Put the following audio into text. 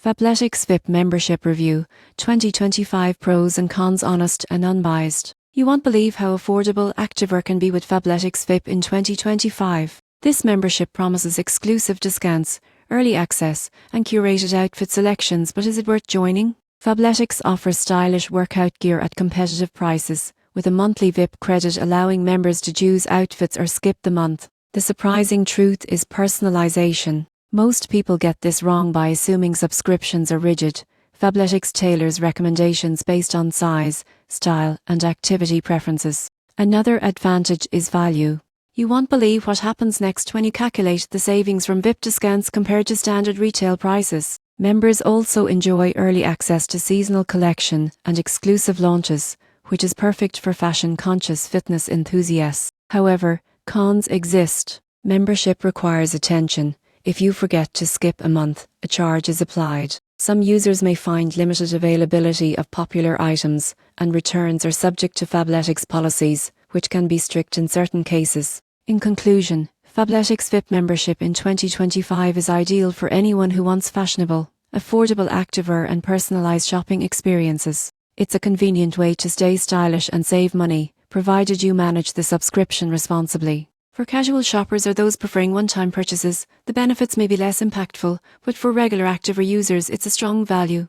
Fabletics VIP Membership Review 2025 Pros and Cons, honest and unbiased. You won't believe how affordable Activewear can be with Fabletics VIP in 2025. This membership promises exclusive discounts, early access, and curated outfit selections, but is it worth joining? Fabletics offers stylish workout gear at competitive prices, with a monthly VIP credit allowing members to choose outfits or skip the month. The surprising truth is personalization. Most people get this wrong by assuming subscriptions are rigid. Fabletics tailors recommendations based on size, style, and activity preferences. Another advantage is value. You won't believe what happens next when you calculate the savings from VIP discounts compared to standard retail prices. Members also enjoy early access to seasonal collection and exclusive launches, which is perfect for fashion-conscious fitness enthusiasts. However, cons exist. Membership requires attention. If you forget to skip a month, a charge is applied. Some users may find limited availability of popular items, and returns are subject to Fabletics policies, which can be strict in certain cases. In conclusion, Fabletics VIP membership in 2025 is ideal for anyone who wants fashionable, affordable activewear and personalized shopping experiences. It's a convenient way to stay stylish and save money, provided you manage the subscription responsibly. For casual shoppers or those preferring one-time purchases, the benefits may be less impactful, but for regular activewear users it's a strong value.